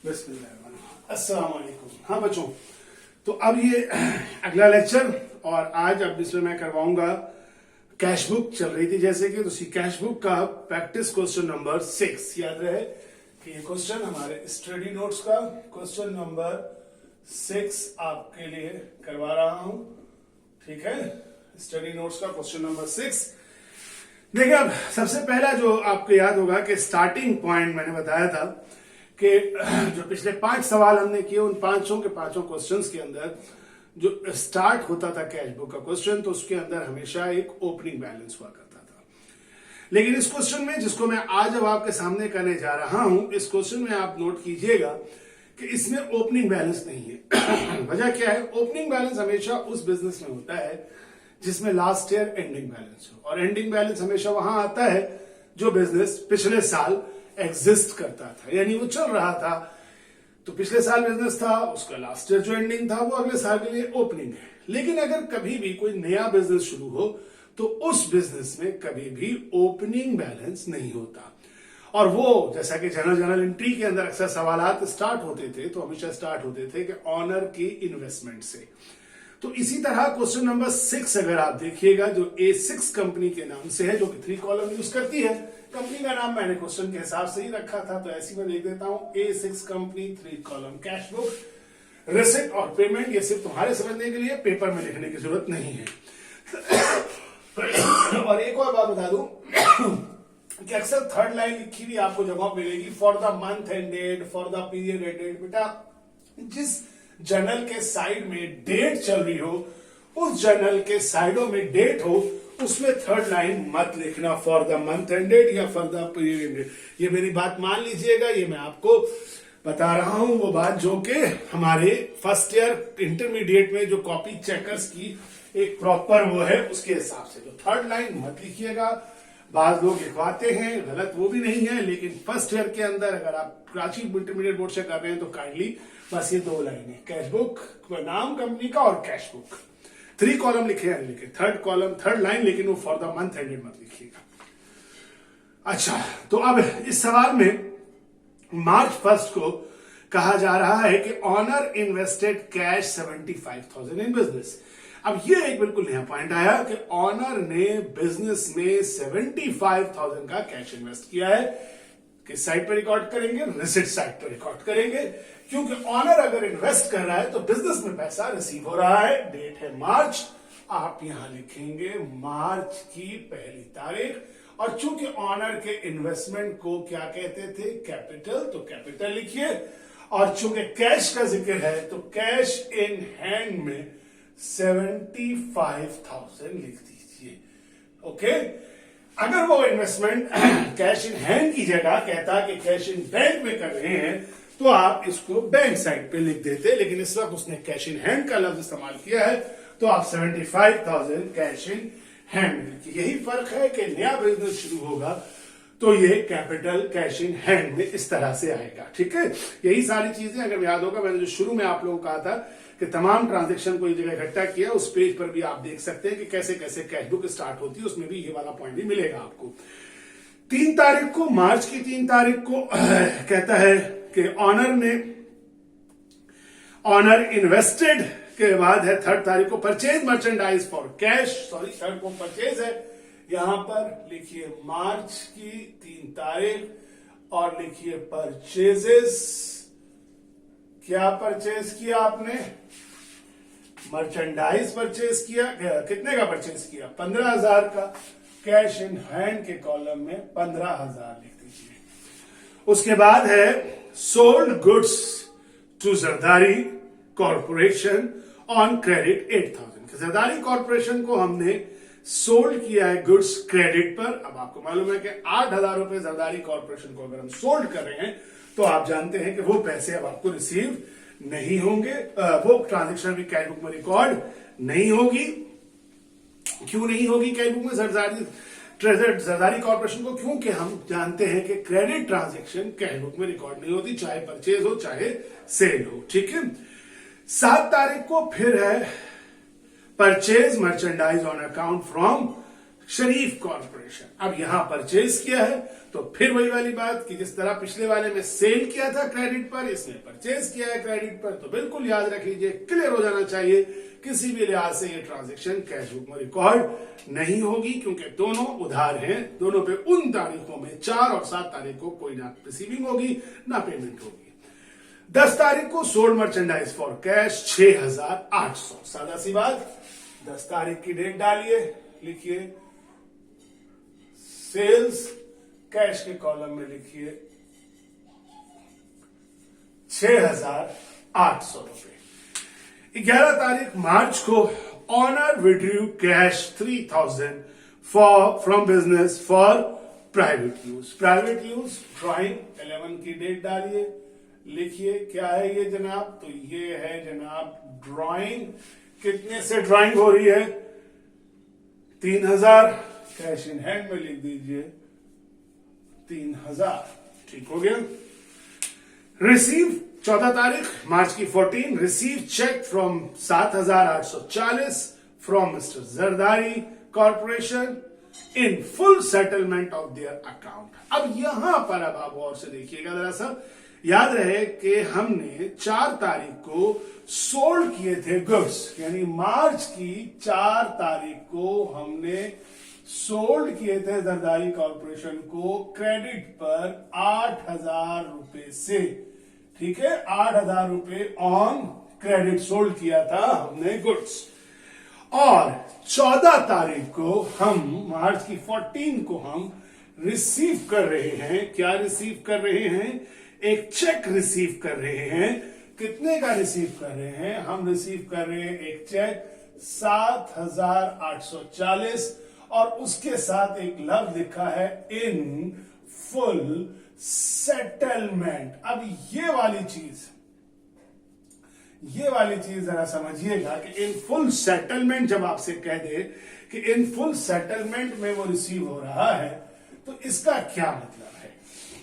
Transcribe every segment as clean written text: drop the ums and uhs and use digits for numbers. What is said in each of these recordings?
अस्सलाम वालेकुम। हाँ बच्चों, तो अब ये अगला लेक्चर और आज अब इसमें मैं करवाऊंगा कैश बुक चल रही थी जैसे कि, तो उसी कैश बुक का प्रैक्टिस क्वेश्चन नंबर 6 याद रहे कि ये क्वेश्चन हमारे स्टडी नोट्स का क्वेश्चन नंबर 6 आपके लिए करवा रहा हूं। ठीक है, स्टडी नोट्स का क्वेश्चन नंबर 6। देखिए, अब सबसे पहला जो आपको याद होगा कि स्टार्टिंग पॉइंट मैंने बताया था कि जो पिछले 5 सवाल हमने किए उन पांचों के पांचों क्वेश्चंस के अंदर जो स्टार्ट होता था कैश बुक का क्वेश्चन, तो उसके अंदर हमेशा एक ओपनिंग बैलेंस हुआ करता था। लेकिन इस क्वेश्चन में, जिसको मैं आज अब आपके सामने करने जा रहा हूं, इस क्वेश्चन में आप नोट कीजिएगा कि इसमें ओपनिंग बैलेंस नहीं है। वजह क्या है? ओपनिंग बैलेंस हमेशा उस बिजनेस में होता है जिसमें लास्ट ईयर एंडिंग बैलेंस हो, और एंडिंग बैलेंस हमेशा वहां आता है जो बिजनेस पिछले साल एग्जिस्ट करता था, यानी वो चल रहा था। तो पिछले साल बिजनेस था, उसका लास्ट ईयर जो एंडिंग था वो अगले साल के लिए ओपनिंग है। लेकिन अगर कभी भी कोई नया बिजनेस शुरू हो तो उस बिजनेस में कभी भी ओपनिंग बैलेंस नहीं होता। और वो जैसा कि जर्नल एंट्री के अंदर अक्सर सवालात स्टार्ट होते थे, तो हमेशा स्टार्ट होते थे कि ऑनर की इन्वेस्टमेंट से। तो इसी तरह क्वेश्चन नंबर 6 अगर आप देखिएगा, जो A6 कंपनी के नाम से है, जो कि 3 कॉलम यूज करती है, कंपनी का नाम मैंने क्वेश्चन के हिसाब से ही रखा था, तो ऐसी मैं लिख देता हूं A6 company 3 column cash book, receipt और पेमेंट। ये सिर्फ तुम्हारे समझने के लिए, पेपर में लिखने की जरूरत नहीं है। और एक और बात बता दूं कि अक्सर थर्ड लाइन लिखी हुई आपको जवाब मिलेगी, for the month ended, for the period ended. बेटा, जिस जर्नल के साइड में डेट चल रही हो, उस जर्नल के साइडों में डेट हो, उसमें थर्ड लाइन मत लिखना, फॉर द मंथ एंडेड या फॉर द पीरियड एंडेड। ये मेरी बात मान लीजिएगा, ये मैं आपको बता रहा हूं वो बात जो कि हमारे फर्स्ट ईयर इंटरमीडिएट में जो कॉपी चेकर्स की एक प्रॉपर वो है, उसके हिसाब से। तो थर्ड लाइन मत लिखिएगा। बाद लोग लिखवाते हैं, गलत वो भी नहीं है, लेकिन फर्स्ट ईयर के अंदर अगर आप कराची इंटरमीडिएट बोर्ड से कर रहे हैं तो काइंडली बस ये 2 लाइन है, कैश बुक नाम कंपनी का और कैश बुक 3 कॉलम लिखे हैं, लिखे थर्ड कॉलम थर्ड लाइन, लेकिन वो फॉर द मंथ एंडेड मत लिखिएगा। अच्छा, तो अब इस सवाल में मार्च 1 को कहा जा रहा है कि owner invested cash 75,000 in business. अब ये एक बिल्कुल नया पॉइंट आया कि ऑनर ने बिजनेस में 75,000 का कैश इन्वेस्ट किया है। किस साइड पर रिकॉर्ड करेंगे? रिसिप्ट साइड पर रिकॉर्ड करेंगे, क्योंकि ऑनर अगर इन्वेस्ट कर रहा है तो बिजनेस में पैसा रिसीव हो रहा है। डेट है मार्च, आप यहां लिखेंगे मार्च की पहली तारीख। और चूंकि ऑनर के इन्वेस्टमेंट को क्या कहते थे? कैपिटल, तो कैपिटल लिखिए। और चूंकि कैश का जिक्र है तो कैश इन हैंड में 75,000 लिख दीजिए। ओके, अगर वो इन्वेस्टमेंट कैश इन हैंड की जगह कहता कि कैश इन बैंक में कर रहे हैं, तो आप इसको बैंक साइड पे लिख देते, लेकिन इस वक्त उसने कैश इन हैंड का लफ्ज इस्तेमाल किया है, तो आप 75,000 कैश इन हैंड में लिखिए। यही फर्क है कि नया बिजनेस शुरू होगा तो ये कैपिटल कैश इन हैंड में इस तरह से आएगा। ठीक है, यही सारी चीजें अगर याद होगा, मैंने जो शुरू में आप लोगों को कहा था कि तमाम ट्रांजैक्शन को एक जगह इकट्ठा किया, उस पेज पर भी आप देख सकते हैं कि कैसे कैसे कैश बुक स्टार्ट होती है, उसमें भी ये वाला पॉइंट भी मिलेगा आपको। 3 तारीख को, मार्च की 3 तारीख को कहता है कि ऑनर इन्वेस्टेड के बाद है 3rd तारीख को purchase merchandise for cash, sorry 3rd को परचेज है, यहां पर लिखिए मार्च की 3 तारीख और लिखिए परचेजेस। क्या परचेज किया आपने? मर्चेंडाइज परचेज किया। कितने का परचेज किया? 15,000 का। कैश इन हैंड के कॉलम में 15,000 लिख दीजिए। उसके बाद है sold goods to Zardari corporation on credit 8,000। Zardari corporation को हमने सोल्ड किया है गुड्स क्रेडिट पर। अब आपको मालूम है कि 8,000 रुपए जरदारी कॉर्पोरेशन को अगर हम सोल्ड कर रहे हैं तो आप जानते हैं कि वो पैसे अब आपको रिसीव नहीं होंगे, वो ट्रांजैक्शन भी कैश बुक में रिकॉर्ड नहीं होगी। क्यों नहीं होगी कैश बुक में जरदारी कॉर्पोरेशन को? क्योंकि हम जानते हैं कि क्रेडिट ट्रांजैक्शन कैश बुक में रिकॉर्ड नहीं होती, चाहे परचेज हो चाहे सेल हो। ठीक है, 7 तारीख को फिर है purchase merchandise on account from Sharif corporation. अब यहां परचेज किया है तो फिर वही वाली बात कि जिस तरह पिछले वाले में सेल किया था क्रेडिट पर, इसमें परचेज किया है क्रेडिट पर। तो बिल्कुल याद रख लीजिए, क्लियर हो जाना चाहिए, किसी भी लिहाज से ये ट्रांजेक्शन कैश बुक में रिकॉर्ड नहीं होगी, क्योंकि दोनों उधार हैं। दोनों पे उन तारीखों में 4 और 7 तारीख को कोई ना रिसीविंग होगी ना पेमेंट होगी। 10 तारीख को सोल्ड मर्चेंडाइज फॉर कैश 6800। सादा सी बात, 10 तारीख की डेट डालिए, लिखिए सेल्स, कैश के कॉलम में लिखिए 6800 रुपए। 11 तारीख मार्च को owner withdrew cash 3000 from business for private use. Private use drawing 11 की डेट डालिए, लिखिए क्या है ये जनाब, तो ये है जनाब ड्राइंग। कितने से ड्राइंग हो रही है? 3000। कैश इन हैंड में लिख दीजिए 3000। ठीक हो गया। रिसीव 14 तारीख मार्च की 14, receive cheque from 7840 from mister Zardari corporation in full settlement of their account. अब यहां पर अब आप गौर से देखिएगा जरा सा, याद रहे कि हमने 4 तारीख को सोल्ड किए थे गुड्स, यानी मार्च की 4 तारीख को हमने सोल्ड किए थे जरदारी कॉर्पोरेशन को क्रेडिट पर 8000 रुपए से। ठीक है, 8000 रुपए ऑन क्रेडिट सोल्ड किया था हमने गुड्स। और 14 तारीख को हम मार्च की 14 को हम रिसीव कर रहे हैं। क्या रिसीव कर रहे हैं? एक चेक रिसीव कर रहे हैं। कितने का रिसीव कर रहे हैं? हम रिसीव कर रहे हैं एक चेक 7840 और उसके साथ एक लफ्ज लिखा है इन फुल सेटलमेंट। अब ये वाली चीज जरा समझिएगा कि इन फुल सेटलमेंट जब आपसे कह दे कि इन फुल सेटलमेंट में वो रिसीव हो रहा है, तो इसका क्या मतलब है?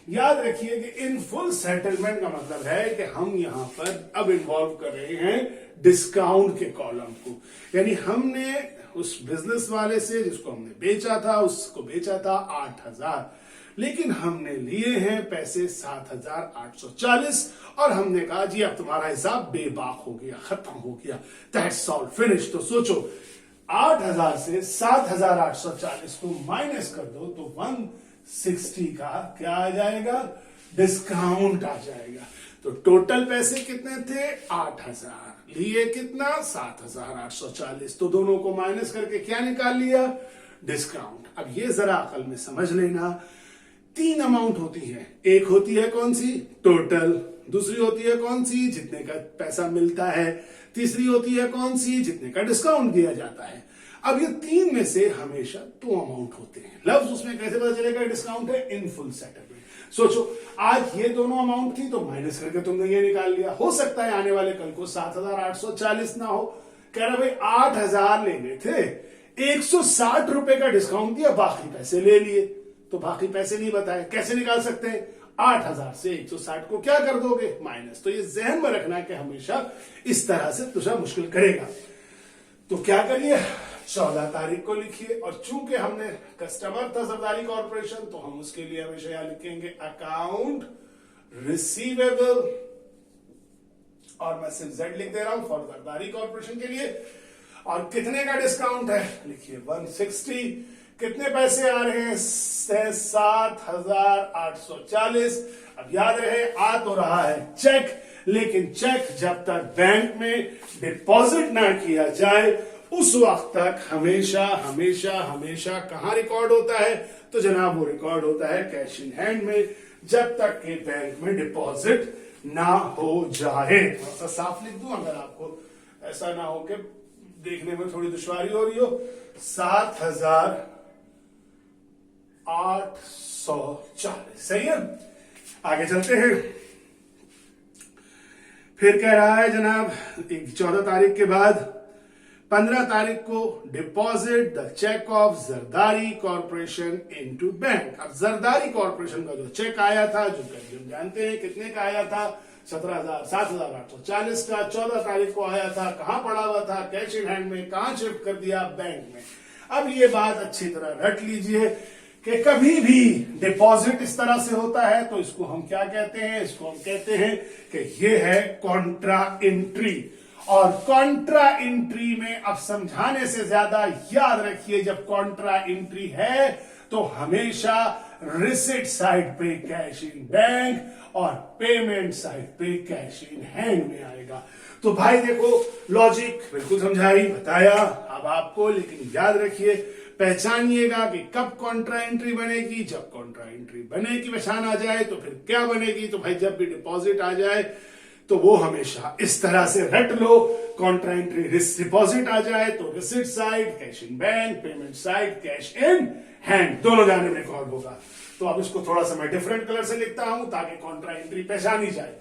याद रखिए कि इन फुल सेटलमेंट का मतलब है कि हम यहां पर अब इन्वॉल्व कर रहे हैं डिस्काउंट के कॉलम को। यानी हमने उस बिजनेस वाले से जिसको हमने बेचा था, उसको बेचा था 8000, लेकिन हमने लिए हैं पैसे 7840 और हमने कहा जी अब तुम्हारा हिसाब बेबाक हो गया, खत्म हो गया, दैट्स ऑल, फिनिश। तो सोचो 8000 से 7840 को माइनस कर दो तो 160 का क्या आ जाएगा? डिस्काउंट आ जाएगा। तो टोटल पैसे कितने थे? 8000, लिए कितना? 7840। तो दोनों को माइनस करके क्या निकाल लिया? डिस्काउंट। अब ये जरा अकल में समझ लेना, 3 अमाउंट होती है। एक होती है कौन सी? टोटल। दूसरी होती है कौन सी? जितने का पैसा मिलता है। तीसरी होती है कौन सी? जितने का डिस्काउंट दिया जाता है। अब ये 3 में से हमेशा 2 अमाउंट होते हैं। लफ्ज उसमें कैसे पता चलेगा डिस्काउंट है? इन फुल सेटलमेंट। सोचो आज ये दोनों अमाउंट थी तो माइनस करके तुमने ये निकाल लिया। हो सकता है आने वाले कल को 7840 ना हो, कह रहा भाई 8000 लेने थे, 160 रुपए का डिस्काउंट दिया, बाकी पैसे ले लिए। तो बाकी पैसे नहीं बताए, कैसे निकाल सकते हैं? 8000 से 160 को क्या कर दोगे? माइनस। तो ये जहन में रखना कि हमेशा इस तरह से तुझा मुश्किल करेगा। तो क्या करिए, 14 तारीख को लिखिए, और चूंकि हमने कस्टमर था जरदारी कॉर्पोरेशन तो हम उसके लिए हमेशा यहां लिखेंगे अकाउंट रिसीवेबल, और मैं सिर्फ जेड लिख दे रहा हूं फॉर जरदारी कॉर्पोरेशन के लिए। और कितने का डिस्काउंट है? लिखिए 160। कितने पैसे आ रहे हैं? 7840। अब याद रहे आ तो रहा है चेक, लेकिन चेक जब तक बैंक में डिपॉजिट ना किया जाए उस वक्त तक हमेशा हमेशा हमेशा कहां रिकॉर्ड होता है? तो जनाब वो रिकॉर्ड होता है कैश इन हैंड में, जब तक कि बैंक में डिपॉजिट ना हो जाए। थोड़ा सा साफ लिख दूं अगर आपको ऐसा ना हो कि देखने में थोड़ी दुश्वारी हो रही हो। 7840। सही है, आगे चलते हैं। फिर कह रहा है जनाब 14 तारीख के बाद 15 तारीख को deposit the cheque of Zardari corporation into bank. अब जरदारी कॉर्पोरेशन का जो चेक आया था, जो हम जानते हैं कितने का आया था, 7840 का 14 तारीख को आया था। कहां पड़ा हुआ था? कैश इन हैंड में। कहां शिफ्ट कर दिया? बैंक में। अब ये बात अच्छी तरह रट लीजिए कि कभी भी डिपॉजिट इस तरह से होता है तो इसको हम क्या कहते हैं, इसको हम कहते हैं कि ये है कॉन्ट्रा एंट्री। और कॉन्ट्रा एंट्री में अब समझाने से ज्यादा याद रखिए, जब कॉन्ट्रा एंट्री है तो हमेशा रिसिट साइड पे कैश इन बैंक और पेमेंट साइड पे कैश इन हैंड में आएगा। तो भाई देखो लॉजिक बिल्कुल समझाई बताया अब आपको, लेकिन याद रखिए पहचानिएगा कि कब कॉन्ट्रा एंट्री बनेगी। जब कॉन्ट्रा एंट्री बने की पहचान आ जाए तो फिर क्या बनेगी, तो भाई जब भी डिपॉजिट आ जाए तो वो हमेशा इस तरह से रट लो, कॉन्ट्रा एंट्री डिपॉजिट आ जाए तो receipt side cash in bank, payment side cash in hand, दोनों जाने में रिकॉर्ड होगा। तो अब इसको थोड़ा सा मैं डिफरेंट कलर से लिखता हूं ताकि कॉन्ट्रा एंट्री पहचानी जाए।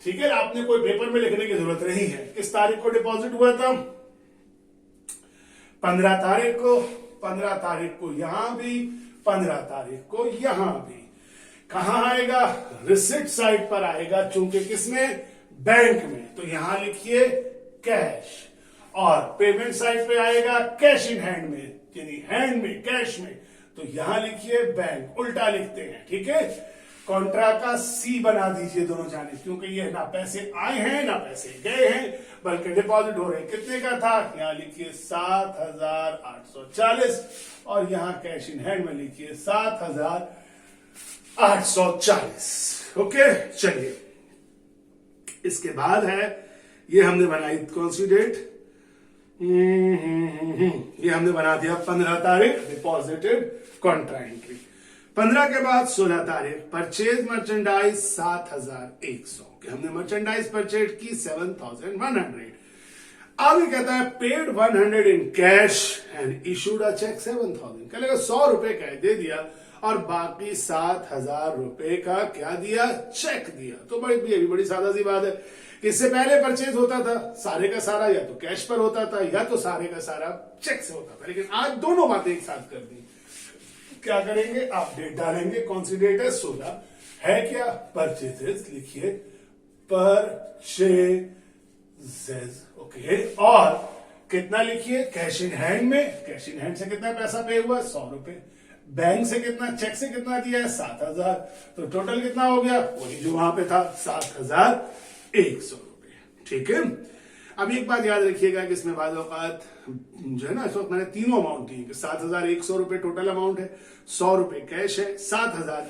ठीक है, आपने कोई पेपर में लिखने की जरूरत नहीं है। किस तारीख को डिपॉजिट हुआ था, 15 तारीख को, 15 तारीख को यहां भी, 15 तारीख को यहां भी। कहां आएगा, रिसिट साइड पर आएगा, चूंकि किसमें, बैंक में, तो यहां लिखिए कैश। और पेमेंट साइड पे आएगा कैश इन हैंड में, यानी हैंड में कैश में, तो यहां लिखिए बैंक, उल्टा लिखते हैं। ठीक है, कॉन्ट्रा का सी बना दीजिए दोनों जाने, क्योंकि ये ना पैसे आए हैं ना पैसे गए हैं, बल्कि डिपॉजिट हो रहे हैं। कितने का था, यहां लिखिए 7,840 और यहां कैश इन हैंड में लिखिए 7,840। ओके, चलिए इसके बाद है, ये हमने बनाई कौन सी डेट, ये हमने बना दिया 15 तारीख डिपॉजिटेड कॉन्ट्रा एंट्री। 15 के बाद 16 तारीख परचेज मर्चेंडाइज 7,100 के हमने मर्चेंडाइज परचेज की 7,100। अब ये कहता है paid 100 in cash and issued a cheque 7,000। कह लेगा 100 रुपए कैश दे दिया और बाकी 7,000 रुपए का क्या दिया, चेक दिया। तो बड़ी सादा सी बात है। इससे पहले परचेज होता था सारे का सारा या तो कैश पर होता था या तो सारे का सारा चेक से होता था, लेकिन आज दोनों बातें एक साथ कर दी। क्या करेंगे, आप डेट डालेंगे, कौन सी डेट है, 16 है क्या, परचेजेस लिखिए परचेजेस। ओके, और कितना लिखिए, कैश इन हैंड में, कैश इन हैंड से कितना पैसा पे हुआ, 100 रुपए, बैंक से कितना, चेक से कितना दिया है, 7,000, तो टोटल कितना हो गया, वही जो वहां पे था 7,100 रुपए। ठीक है, अब एक बात याद रखिएगा कि इसमें बाद औकात जो है ना, इस वक्त मैंने तीनों अमाउंट दिए कि 7,100 रुपए टोटल अमाउंट है, 100 रुपए कैश है, 7,000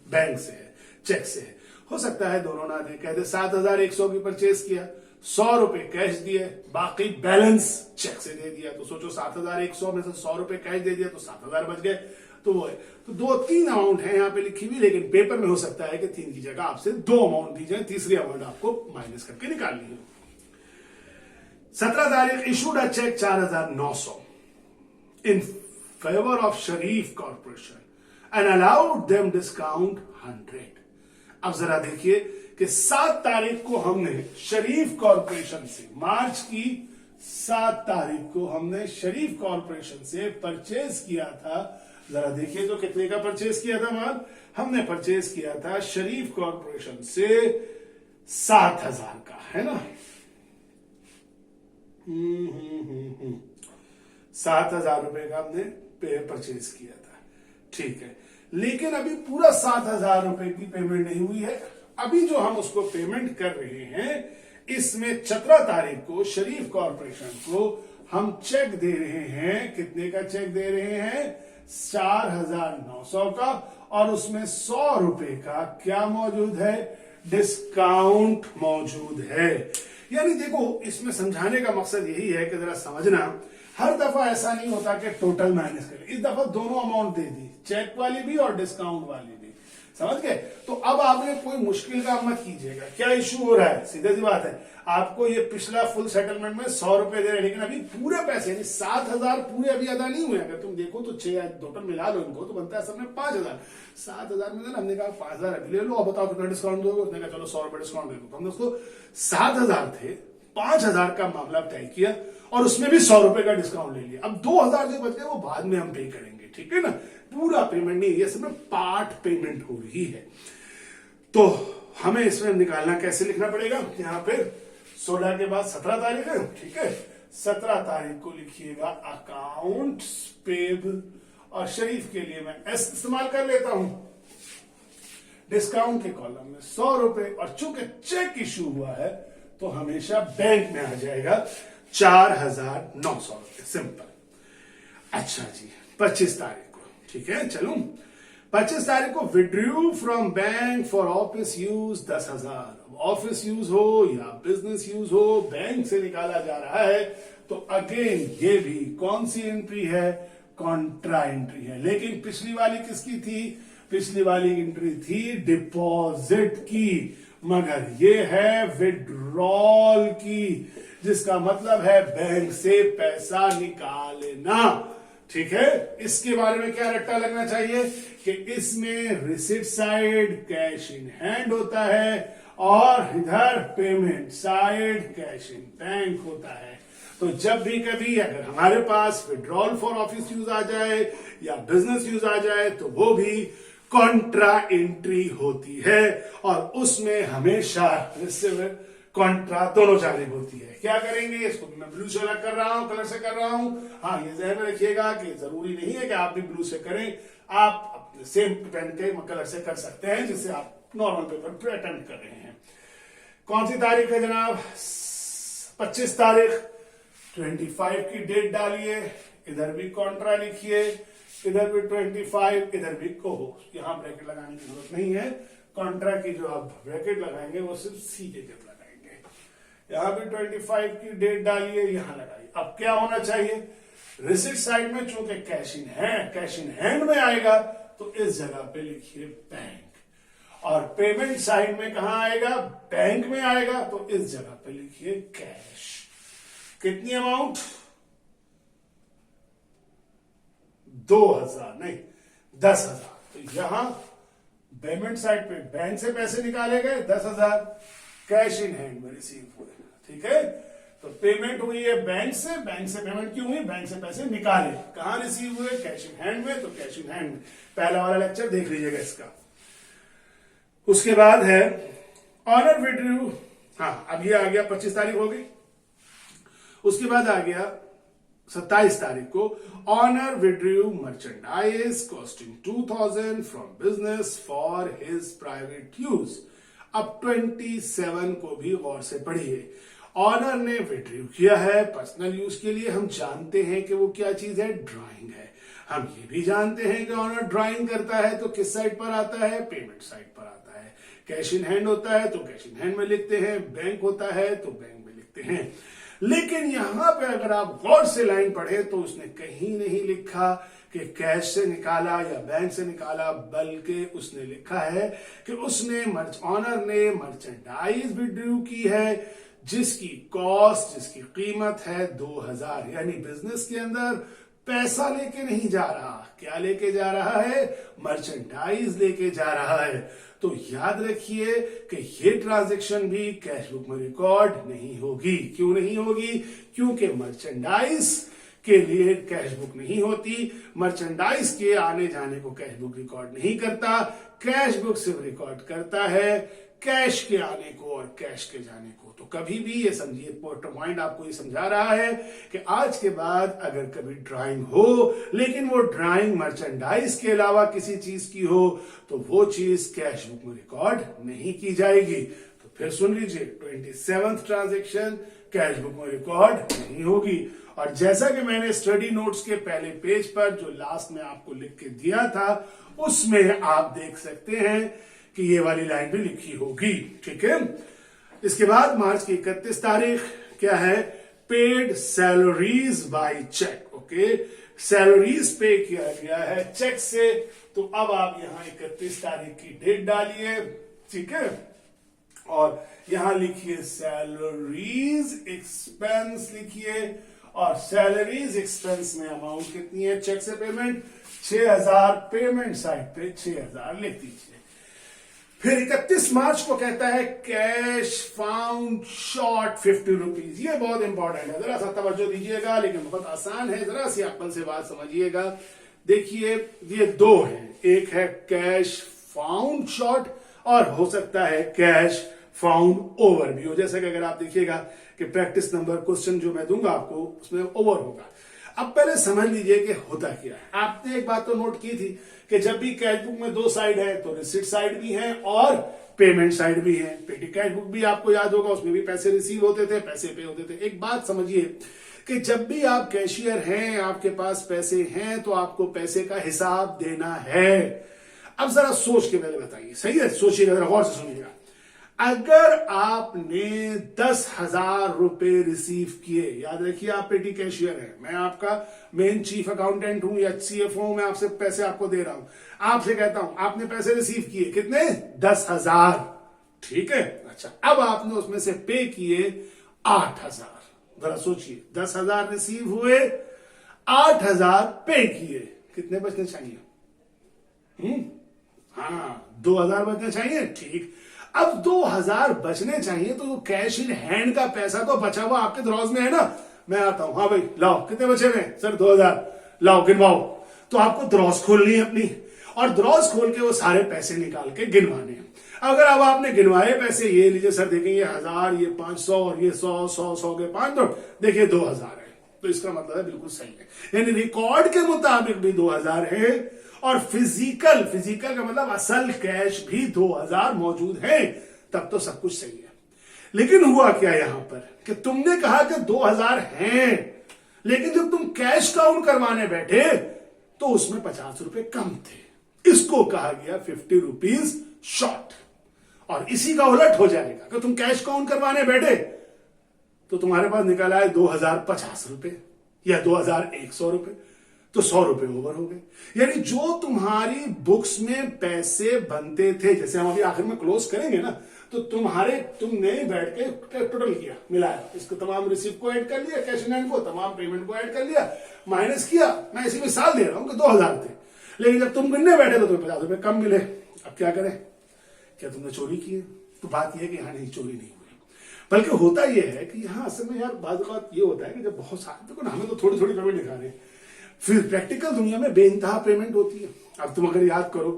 बैंक से है, चेक से है। हो सकता है दोनों ना दे, कहते 7,100 की परचेज किया, 100 रुपए कैश दिए, बाकी बैलेंस चेक से दे दिया। तो सोचो 7,100 में से 100 रुपए कैश दे दिया तो 7,000 बच गए। तो वो है, तो 2-3 अमाउंट है यहाँ पे लिखी हुई, लेकिन पेपर में हो सकता है कि 3 की जगह आपसे 2 अमाउंट दी जाए, तीसरी अमाउंट आपको माइनस करके निकालनी है। 17 तारीख issued a cheque 4,900 in favour of Sharif corporation and allowed them discount 100। अब जरा देखिए कि 7 तारीख को हमने शरीफ कॉर्पोरेशन से, मार्च की 7 तारीख को हमने शरीफ कॉर्पोरेशन से परचेज किया था। जरा देखिए तो कितने का परचेज किया था माल, हमने परचेज किया था शरीफ कॉर्पोरेशन से 7,000 का, है ना, 7,000 रुपए का हमने परचेज किया था। ठीक है, लेकिन अभी पूरा 7,000 रुपए की पेमेंट नहीं हुई है। अभी जो हम उसको पेमेंट कर रहे हैं, इसमें 17 तारीख को शरीफ कॉर्पोरेशन को हम चेक दे रहे हैं। कितने का चेक दे रहे हैं, 4,900 का, और उसमें 100 रुपए का क्या मौजूद है, डिस्काउंट मौजूद है। यानी देखो, इसमें समझाने का मकसद यही है कि जरा समझना, हर दफा ऐसा नहीं होता कि टोटल माइनस करें। इस दफा दोनों अमाउंट दे दी, चेक वाली भी और डिस्काउंट वाली भी, समझ गए। तो अब आपने कोई मुश्किल काम मत कीजिएगा। क्या इशू हो रहा है, सीधी सी बात है, आपको ये पिछला फुल सेटलमेंट में 100 रुपए दे रहे हैं, लेकिन अभी पूरे पैसे यानी 7,000 पूरे अभी अदा नहीं हुए। अगर तुम देखो तो 6 टोटल मिला लो इनको तो बनता है सब में 5,000। 7,000 में हमने कहा 5,000 अभी ले लो, अब बताओ कितना डिस्काउंट दोगे। उसने कहा चलो 100 रुपए डिस्काउंट दे दो। तो हमने उसको 7,000 थे, 5,000 का मामला तय किया और उसमें भी 100 रुपए का डिस्काउंट ले लिया। अब 2,000 जो बच गए वो बाद में हम पे करेंगे, ठीक है ना, पूरा पेमेंट नहीं, ये सब में पार्ट पेमेंट हो रही है। तो हमें इसमें निकालना कैसे लिखना पड़ेगा, यहाँ पे 16 के बाद 17 तारीख है, ठीक है, 17 तारीख को लिखिएगा अकाउंट्स पेबल, और शरीफ के लिए मैं एस इस्तेमाल कर लेता हूं। डिस्काउंट के कॉलम में 100 रुपए, और चूंकि चेक इशू हुआ है तो हमेशा बैंक में आ जाएगा 4,900 रुपए, सिंपल। अच्छा जी, 25 तारीख को, ठीक है, चलूं 25 तारीख को withdrew from bank for office use 10,000। Office use हो या बिजनेस यूज हो, बैंक से निकाला जा रहा है, तो अगेन ये भी कौन सी एंट्री है, कॉन्ट्रा एंट्री है। लेकिन पिछली वाली किसकी थी, पिछली वाली एंट्री थी डिपॉजिट की, मगर ये है विड्रॉल की, जिसका मतलब है बैंक से पैसा निकालना, ठीक है। इसके बारे में क्या रट्टा लगना चाहिए कि इसमें receipt side cash in hand होता है और इधर payment side cash in bank होता है। तो जब भी कभी अगर हमारे पास विड्रॉल फॉर ऑफिस यूज आ जाए या बिजनेस यूज आ जाए तो वो भी कॉन्ट्रा एंट्री होती है, और उसमें हमेशा रिसीवर कॉन्ट्रा दोनों जानिब होती है। क्या करेंगे, इसको मैं ब्लू से अलग कर रहा हूं, कलर से कर रहा हूं। हाँ, ये ध्यान में रखिएगा कि जरूरी नहीं है कि आप भी ब्लू से करें, आप अपने सेम पेन के कलर से कर सकते हैं जिससे आप नॉर्मल पेपर पे अटेम्प्ट कर रहे हैं। कौन सी तारीख है जनाब, 25 तारीख, 25 की डेट डालिए, इधर भी कॉन्ट्रा लिखिए, इधर भी 25, इधर भी कोहो। यहां ब्रैकेट लगाने की जरूरत नहीं है, कॉन्ट्रा की जो आप ब्रैकेट लगाएंगे वो सिर्फ सीधे जब लगाएंगे। यहां भी 25 की डेट डालिए, यहां लगाइए। अब क्या होना चाहिए, रिसिप्ट साइड में चूंकि कैश इन हैंड में आएगा तो इस जगह पे लिखिए बैंक, और पेमेंट साइड में कहां आएगा, बैंक में आएगा, तो इस जगह पे लिखिए कैश। कितनी अमाउंट, 2,000 नहीं 10,000। तो यहां पेमेंट साइड पे बैंक से पैसे निकाले गए 10,000, कैश इन हैंड में रिसीव हुए, ठीक है। तो पेमेंट हुई है बैंक से पेमेंट क्यों हुई, बैंक से पैसे निकाले, कहां रिसीव हुए, कैश इन हैंड में, तो कैश इन हैंड में। पहला वाला लेक्चर देख लीजिएगा इसका। उसके बाद है ऑनर विड्रू, हाँ अब ये आ गया 25 तारीख हो गई। उसके बाद आ गया 27 तारीख को owner withdrew merchandise costing 2,000 from business for his private use. अब 27 को भी गौर से पढ़िए। ऑनर ने विड्रू किया है पर्सनल यूज के लिए, हम जानते हैं कि वो क्या चीज है, ड्राइंग है। हम ये भी जानते हैं कि ऑनर ड्राइंग करता है तो किस साइड पर आता है, पेमेंट साइड पर आता है। कैश इन हैंड होता है तो कैश इन हैंड में लिखते हैं, बैंक होता है तो बैंक में लिखते हैं। लेकिन यहां पे अगर आप गौर से लाइन पढ़े तो उसने कहीं नहीं लिखा कि कैश से निकाला या बैंक से निकाला, बल्कि उसने लिखा है कि उसने ऑनर ने मर्चेंडाइज विड्रू की है जिसकी कॉस्ट, जिसकी कीमत है 2,000। यानी बिजनेस के अंदर पैसा लेके नहीं जा रहा, क्या लेके जा रहा है, मर्चेंडाइज लेके जा रहा है। तो याद रखिए कि ये ट्रांजैक्शन भी कैश बुक में रिकॉर्ड नहीं होगी। क्यों नहीं होगी, क्योंकि मर्चेंडाइज के लिए कैश बुक नहीं होती, मर्चेंडाइज के आने जाने को कैश बुक रिकॉर्ड नहीं करता, कैश बुक सिर्फ रिकॉर्ड करता है कैश के आने को और कैश के जाने को। तो कभी भी ये समझिए, पॉइंट आपको ये समझा रहा है कि आज के बाद अगर कभी ड्राइंग हो लेकिन वो ड्राइंग मर्चेंडाइज के अलावा किसी चीज की हो तो वो चीज कैश बुक में रिकॉर्ड नहीं की जाएगी। तो फिर सुन लीजिए, 27th ट्रांजेक्शन कैश बुक में रिकॉर्ड नहीं होगी। और जैसा कि मैंने स्टडी नोट्स के पहले पेज पर जो लास्ट में आपको लिख के दिया था उसमें आप देख सकते हैं कि ये वाली लाइन भी लिखी होगी, ठीक है। इसके बाद मार्च की 31 तारीख क्या है, paid salaries by cheque. Okay, salaries pay किया गया है चेक से। तो अब आप यहां 31 तारीख की डेट डालिए, ठीक है, और यहां लिखिए सैलरीज एक्सपेंस लिखिए, और सैलरीज एक्सपेंस में अमाउंट कितनी है, चेक से पेमेंट 6,000, पेमेंट साइड पे 6,000 लिख दीजिए। फिर 31 मार्च को कहता है कैश फाउंड शॉर्ट 50 रुपीज। ये बहुत इंपॉर्टेंट है, जरा सा तवज्जो दीजिएगा, लेकिन बहुत आसान है, जरा सी अक्ल से बात समझिएगा। देखिए ये दो हैं, एक है कैश फाउंड शॉर्ट और हो सकता है कैश फाउंड ओवर भी हो। जैसे कि अगर आप देखिएगा कि प्रैक्टिस नंबर क्वेश्चन जो मैं दूंगा आपको उसमें ओवर होगा। अब पहले समझ लीजिए कि होता क्या है। आपने एक बात तो नोट की थी कि जब भी कैश बुक में दो साइड है तो रिसिप्ट साइड भी है और पेमेंट साइड भी है। पेटी कैश बुक भी आपको याद होगा, उसमें भी पैसे रिसीव होते थे, पैसे पे होते थे। एक बात समझिए कि जब भी आप कैशियर हैं, आपके पास पैसे हैं, तो आपको पैसे का हिसाब देना है। अब जरा सोच के पहले बताइए, सही है? सोचिएगा, जरा गौर से सुनिएगा। अगर आपने 10,000 रुपए रिसीव किए, याद रखिए आप पेटी कैशियर हैं, मैं आपका मेन चीफ अकाउंटेंट हूं या सीएफओ हूं, मैं आपसे पैसे आपको दे रहा हूं, आपसे कहता हूं आपने पैसे रिसीव किए, कितने? 10,000, ठीक है। अच्छा, अब आपने उसमें से पे किए 8,000। जरा सोचिए, 10,000 रिसीव हुए, 8,000 पे किए, कितने बचने चाहिए? हाँ, 2,000 बचने चाहिए, ठीक। अब 2,000 बचने चाहिए तो कैश इन हैंड का पैसा तो बचा हुआ आपके द्रॉज में है ना। मैं आता हूं, हाँ भाई लाओ, कितने बचे हुए? सर 2,000, लाओ गिनवाओ। तो आपको द्रॉज खोलनी है अपनी, और द्रॉज खोल के वो सारे पैसे निकाल के गिनवाने हैं। अगर अब आपने गिनवाए पैसे, ये लीजिए सर, देखें ये 1,000, ये 500 और ये 100 के 5 नोट, देखिए 2,000 है। तो इसका मतलब है बिल्कुल सही है, यानी रिकॉर्ड के मुताबिक भी 2,000 है और फिजिकल का मतलब असल कैश भी 2,000 मौजूद है, तब तो सब कुछ सही है। लेकिन हुआ क्या यहां पर कि तुमने कहा कि 2,000 हैं, लेकिन जब तुम कैश काउंट करवाने बैठे तो उसमें 50 रुपए कम थे। इसको कहा गया 50 रुपीज शॉर्ट। और इसी का उलट हो जाएगा कि तुम कैश काउंट करवाने बैठे तो तुम्हारे पास निकल आए 2,050 रुपए या 2,100 रुपए, तो 100 रुपए ओवर हो गए। यानी जो तुम्हारी बुक्स में पैसे बनते थे, जैसे हम अभी आखिर में क्लोज करेंगे ना, तो तुमने बैठ के टोटल किया, मिलाया, इसको तमाम रिसीव को ऐड कर लिया, कैश इन हैंड को, तमाम पेमेंट को ऐड कर लिया, माइनस किया। मैं इसी मिसाल दे रहा हूं कि 2,000 थे, लेकिन जब तुम गिनने बैठे तो तुम्हें 50 रुपए कम मिले। अब क्या करें? क्या तुमने चोरी की है? तो बात यह है कि यहां नहीं, चोरी नहीं हुई। बल्कि होता यह है कि यहां असल में यार बात ये होता है कि जब बहुत सारे, देखो ना, हमें तो थोड़ी थोड़ी पेमेंट दिखा रहे हैं, फिर प्रैक्टिकल दुनिया में बेइंतहा पेमेंट होती है। अब तुम अगर याद करो,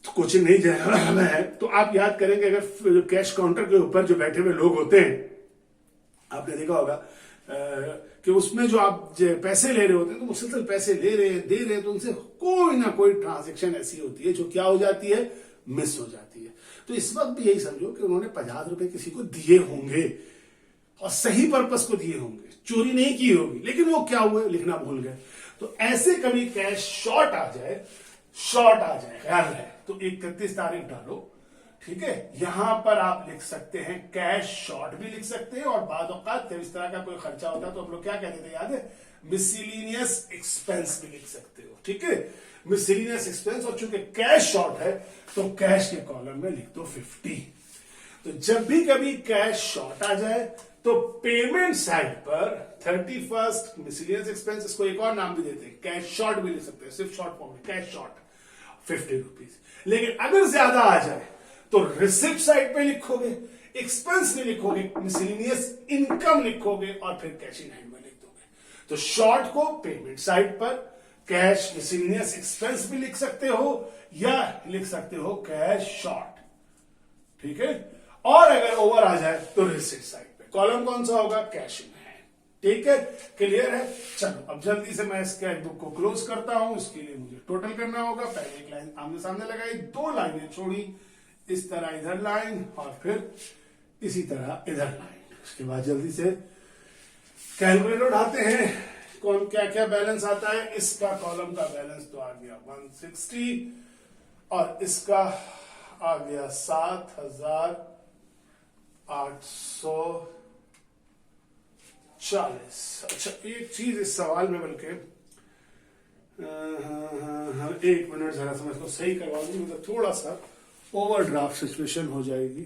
तो कोचिंग नहीं जाएगा है, तो आप याद करेंगे, अगर कैश काउंटर के ऊपर जो बैठे हुए लोग होते हैं, आपने देखा होगा कि उसमें जो आप पैसे ले रहे होते हैं, तो मुसलसल पैसे ले रहे हैं, दे रहे हैं, तो उनसे कोई ना कोई ट्रांजेक्शन ऐसी होती है जो क्या हो जाती है, मिस हो जाती है। तो इस वक्त भी यही समझो कि उन्होंने 50 रुपए किसी को दिए होंगे और सही पर्पस को दिए होंगे, चोरी नहीं की होगी, लेकिन वो क्या हुए, लिखना भूल गए। तो ऐसे कभी कैश शॉर्ट आ जाए, ख्याल है तो 31 तारीख डालो, ठीक है। यहां पर आप लिख सकते हैं कैश शॉर्ट भी लिख सकते हैं, और बाद औकात जब इस तरह का कोई खर्चा होता है तो हम लोग क्या कहते थे, याद है? मिसलिनियस एक्सपेंस भी लिख सकते हो, ठीक है, मिसलिनियस एक्सपेंस। और चूंकि कैश शॉर्ट है तो कैश के कॉलम में लिख दो 50। तो जब भी कभी कैश शॉर्ट आ जाए तो पेमेंट साइड पर 31st मिसलिनियस एक्सपेंस, इसको एक और नाम भी देते हैं, कैश शॉर्ट भी लिख सकते हैं, सिर्फ शॉर्ट फॉर्म में कैश शॉर्ट 50 रुपीज। लेकिन अगर ज्यादा आ जाए तो रिसिप्ट साइड पे लिखोगे, एक्सपेंस में लिखोगे, मिसलिनियस इनकम लिखोगे और फिर कैश इन हैंड में लिख दोगे। तो शॉर्ट को पेमेंट साइड पर कैश मिसलिनियस एक्सपेंस भी लिख सकते हो, या लिख सकते हो कैश शॉर्ट, ठीक है। और अगर ओवर आ जाए तो रिसिप्ट साइड पे कॉलम कौन सा होगा, कैश इन हैंड, ठीक है। क्लियर है? चलो अब जल्दी से मैं स्केच बुक को क्लोज करता हूं। इसके लिए मुझे टोटल करना होगा। पहले एक लाइन आमने सामने लगाई, 2 लाइनें छोड़ी, इस तरह इधर लाइन और फिर इसी तरह इधर लाइन। उसके बाद जल्दी से कैलकुलेटर उठाते हैं, कौन क्या क्या बैलेंस आता है। इसका कॉलम का बैलेंस तो आ गया 160 और इसका आ गया 7,840। अच्छा, एक चीज इस सवाल में, बल्कि एक मिनट जरा समझ को सही करवा दूंगी, मतलब थोड़ा सा ओवरड्राफ्ट सिचुएशन हो जाएगी।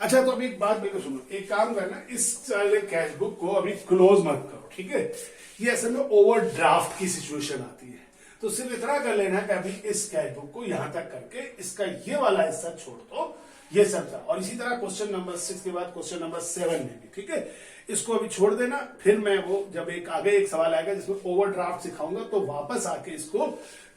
अच्छा, तो अभी एक बात बिल्कुल सुनो, एक काम करना, इस कैश बुक को अभी क्लोज मत करो, ठीक है। ये असल में ओवरड्राफ्ट की सिचुएशन आती है, तो सिर्फ इतना कर लेना है कि अभी इस कैश बुक को यहां तक करके इसका ये वाला हिस्सा छोड़ दो, ये सब था। और इसी तरह क्वेश्चन नंबर 6 के बाद क्वेश्चन नंबर 7 में भी, ठीक है, इसको अभी छोड़ देना। फिर मैं वो जब आगे एक सवाल आएगा जिसमें ओवरड्राफ्ट सिखाऊंगा तो वापस आके इसको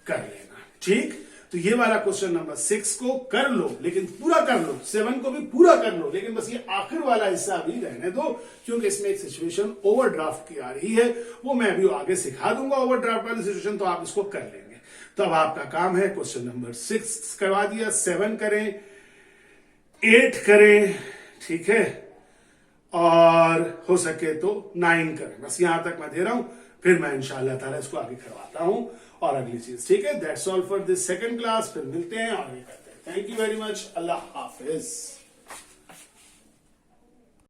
कर लेना, ठीक। तो ये वाला क्वेश्चन नंबर 6 को कर लो, लेकिन पूरा कर लो, 7 को भी पूरा कर लो, लेकिन बस ये आखिर वाला हिस्सा भी रहने दो, क्योंकि इसमें एक सिचुएशन ओवरड्राफ्ट की आ रही है, वो मैं अभी आगे सिखा दूंगा ओवरड्राफ्ट वाली सिचुएशन, तो आप इसको कर लेंगे। तो अब आपका काम है क्वेश्चन नंबर 6 करवा दिया, 7 करें, 8 करें, ठीक है, और हो सके तो 9 करें। बस यहां तक मैं दे रहा हूं, फिर मैं इंशाअल्लाह ताला इसको आगे करवाता हूं और अगली चीज, ठीक है। That's all for this second class, फिर मिलते हैं और ये करते हैं। Thank you very much, Allah Hafiz.